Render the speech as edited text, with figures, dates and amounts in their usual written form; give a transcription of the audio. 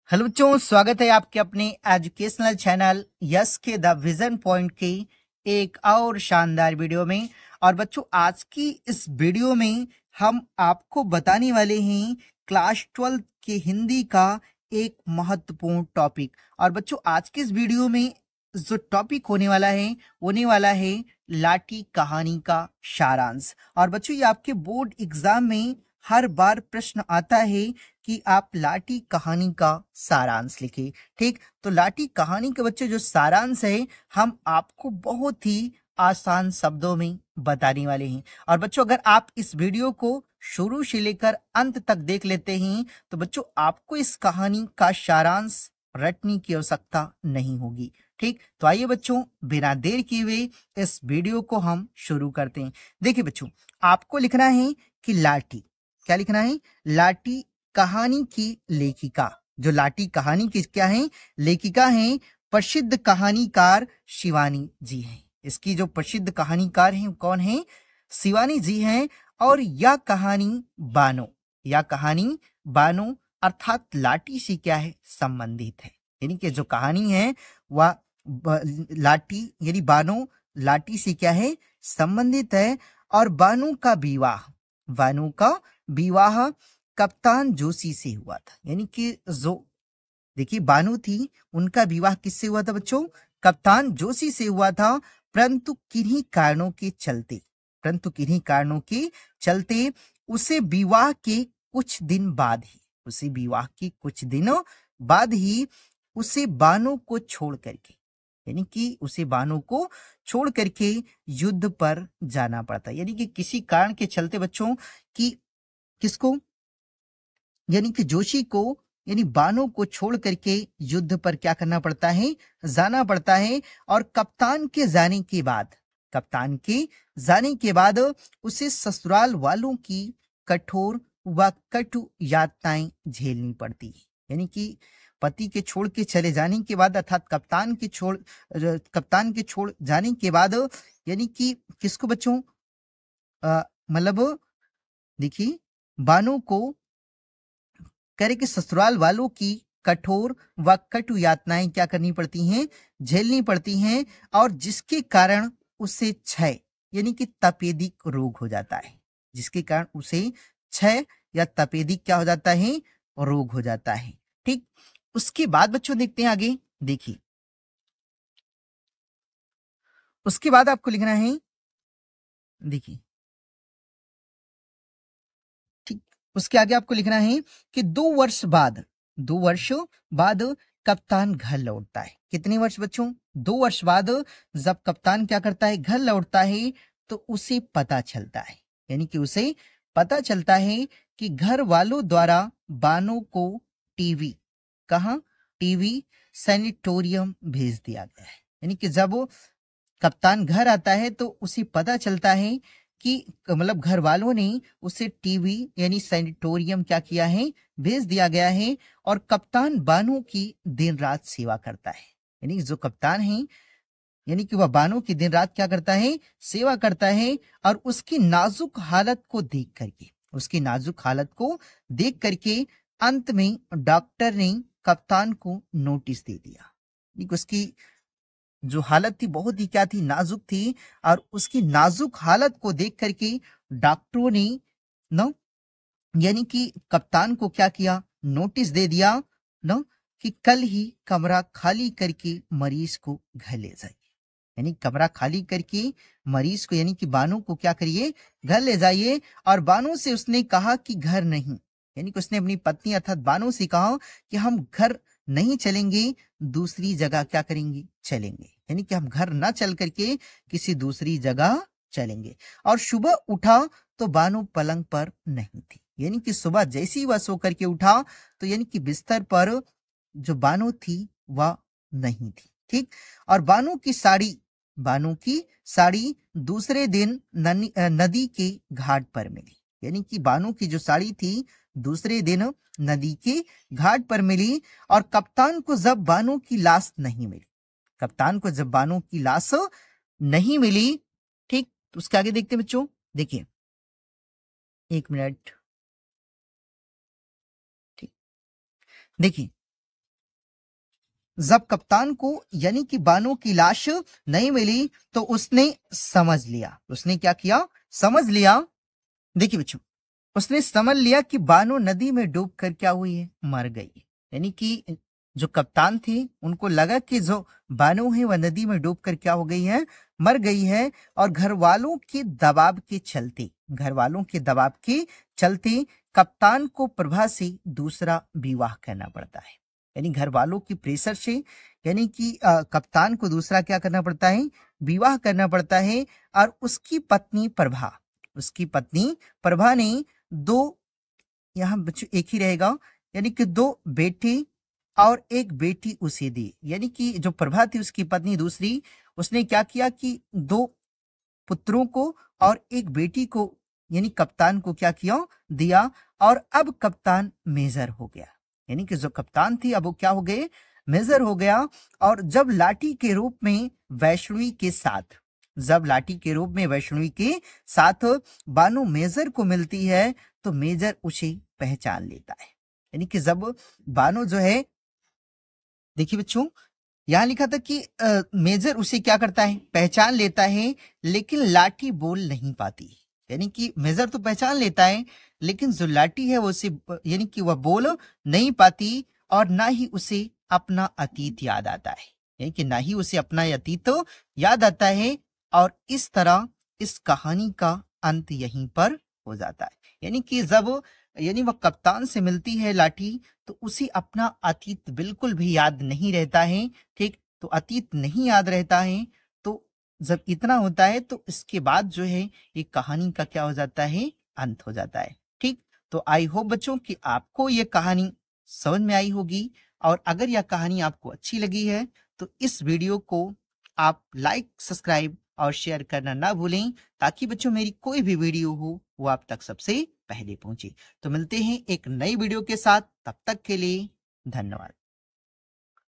Hello बच्चों, स्वागत है आपके अपने एजुकेशनल चैनल यस के द विजन पॉइंट की एक और शानदार वीडियो में। और बच्चों, आज की इस वीडियो में हम आपको बताने वाले हैं क्लास 12 के हिंदी का एक महत्वपूर्ण टॉपिक। और बच्चों, आज की इस वीडियो में जो टॉपिक होने वाला है लाठी कहानी का सारांश। और बच्चों, ये आपके बोर्ड एग्जाम में हर बार प्रश्न आता है कि आप लाठी कहानी का सारांश लिखें। ठीक, तो लाठी कहानी के बच्चे जो सारांश है हम आपको बहुत ही आसान शब्दों में बताने वाले हैं। और बच्चों, अगर आप इस वीडियो को शुरू से लेकर अंत तक देख लेते हैं तो बच्चों आपको इस कहानी का सारांश रटने की आवश्यकता नहीं होगी। ठीक, तो आइए बच्चों, बिना देर किए हुए इस वीडियो को हम शुरू करते हैं। देखिए बच्चों, आपको लिखना है कि लाठी, क्या लिखना है? लाठी कहानी की लेखिका। जो लाठी कहानी की क्या है? लेखिका है प्रसिद्ध कहानीकार शिवानी जी हैं। इसकी जो प्रसिद्ध कहानीकार हैं कौन है? शिवानी जी हैं। और यह कहानी बानो अर्थात लाठी से क्या है? संबंधित है। यानी कि जो कहानी है वह लाठी यानी बानो लाठी से क्या है? संबंधित है। और बानो का विवाह कप्तान जोशी से हुआ था। यानी कि जो देखिए बानू थी, उनका विवाह किससे हुआ था बच्चों? कप्तान जोशी से हुआ था। परंतु किन्हीं कारणों के चलते उसे विवाह के कुछ दिन बाद ही उसे बानों को छोड़ करके युद्ध पर जाना पड़ता। यानी कि किसी कारण के चलते बच्चों कि किसको, यानी कि जोशी को, यानी बानो को छोड़ करके युद्ध पर क्या करना पड़ता है? जाना पड़ता है। और कप्तान के जाने के बाद उसे ससुराल वालों की कठोर व कटु यातनाएं झेलनी पड़ती है। यानी कि पति के छोड़ के चले जाने के बाद, अर्थात कप्तान के छोड़ जाने के बाद, यानी कि किसको बच्चों? मतलब देखिए, बानो को करे कि ससुराल वालों की कठोर व कटु यातनाएं क्या करनी पड़ती हैं? झेलनी पड़ती हैं। और जिसके कारण उसे क्षय यानी कि तपेदिक रोग हो जाता है। जिसके कारण उसे क्षय या तपेदिक क्या हो जाता है? रोग हो जाता है। ठीक, उसके बाद बच्चों देखते हैं आगे। देखिए, उसके बाद आपको लिखना है, देखिए ठीक, उसके आगे आपको लिखना है कि 2 वर्ष बाद कप्तान घर लौटता है। कितने वर्ष बच्चों? 2 वर्ष बाद जब कप्तान क्या करता है? घर लौटता है, तो उसे पता चलता है, यानी कि उसे पता चलता है कि घर वालों द्वारा बानो को टीवी, कहाँ? टीवी सैनिटोरियम भेज दिया गया है। यानी कि जब वो कप्तान घर आता है तो उसे पता चलता है कि मतलब घर वालों ने उसे टीवी यानी सैनिटोरियम क्या किया है? भेज दिया गया है। और कप्तान बानो की दिन रात सेवा करता है। यानी जो कप्तान है, यानी कि वह बानो की दिन रात क्या करता है? सेवा करता है। और उसकी नाजुक हालत को देख करके अंत में डॉक्टर ने कप्तान को नोटिस दे दिया। यानी कि उसकी जो हालत थी बहुत ही क्या थी? नाजुक थी। और उसकी नाजुक हालत को देख करके डॉक्टरों ने न यानी कि कप्तान को क्या किया? नोटिस दे दिया न कि कल ही कमरा खाली करके मरीज को घर ले जाइए। यानी कमरा खाली करके मरीज को, यानी कि बानो को क्या करिए? घर ले जाइए। और बानो से उसने कहा कि घर नहीं, यानी कि उसने अपनी पत्नी अर्थात बानो से कहा कि हम घर नहीं चलेंगे, दूसरी जगह क्या करेंगे? चलेंगे। यानी कि हम घर ना चल करके किसी दूसरी जगह चलेंगे। और सुबह उठा तो बानो पलंग पर नहीं थी। यानी कि सुबह जैसे ही वह सो करके उठा तो यानी कि बिस्तर पर जो बानो थी वह नहीं थी। ठीक, और बानो की साड़ी दूसरे दिन नदी के घाट पर मिली। यानी कि बानो की जो साड़ी थी दूसरे दिन नदी के घाट पर मिली। और कप्तान को जब बानो की लाश नहीं मिली, ठीक, तो उसके आगे देखते हैं बच्चों। देखिए, एक मिनट, ठीक, देखिए, जब कप्तान को यानी कि बानो की लाश नहीं मिली तो उसने समझ लिया, उसने क्या किया, समझ लिया। देखिए बच्चों, उसने समझ लिया कि बानो नदी में डूब कर क्या हुई है, मर गई। यानी कि जो कप्तान थे उनको लगा कि जो बानो है वह नदी में डूब कर क्या हो गई है, मर गई है। और घर वालों के दबाव के चलते, घर वालों के दबाव के चलते कप्तान को प्रभा से दूसरा विवाह करना पड़ता है। यानी घर वालों की प्रेशर से यानी कि कप्तान को दूसरा क्या करना पड़ता है, विवाह करना पड़ता है। और उसकी पत्नी प्रभा, उसकी पत्नी प्रभा ने दो, यहाँ बच्चों एक ही रहेगा, यानी कि दो बेटे और एक बेटी उसे दी। यानी कि जो प्रभा थी उसकी पत्नी दूसरी, उसने क्या किया कि दो पुत्रों को और एक बेटी को यानी कप्तान को क्या किया, दिया। और अब कप्तान मेजर हो गया, यानी कि जो कप्तान थी अब वो क्या हो गए, मेजर हो गया। और जब लाठी के रूप में वैष्णवी के साथ, जब लाठी के रूप में वैष्णवी के साथ बानो मेजर को मिलती है तो मेजर उसे पहचान लेता है। यानी कि जब बानो जो है, देखिए बच्चों यहां लिखा था कि मेजर उसे क्या करता है, पहचान लेता है, लेकिन लाठी बोल नहीं पाती। यानी कि मेजर तो पहचान लेता है लेकिन जो लाठी है वो उसे यानी कि वह बोल नहीं पाती और ना ही उसे अपना अतीत याद आता है। यानी कि ना ही उसे अपना अतीत याद आता है। और इस तरह इस कहानी का अंत यहीं पर हो जाता है। यानी कि जब यानी वह कप्तान से मिलती है लाठी तो उसे अपना अतीत बिल्कुल भी याद नहीं रहता है। ठीक, तो अतीत नहीं याद रहता है। तो जब इतना होता है तो इसके बाद जो है ये कहानी का क्या हो जाता है, अंत हो जाता है। ठीक, तो आई होप बच्चों कि आपको ये कहानी समझ में आई होगी। और अगर यह कहानी आपको अच्छी लगी है तो इस वीडियो को आप लाइक, सब्सक्राइब और शेयर करना ना भूलें, ताकि बच्चों मेरी कोई भी वीडियो हो वो आप तक सबसे पहले पहुंचे। तो मिलते हैं एक नई वीडियो के साथ, तब तक के लिए धन्यवाद।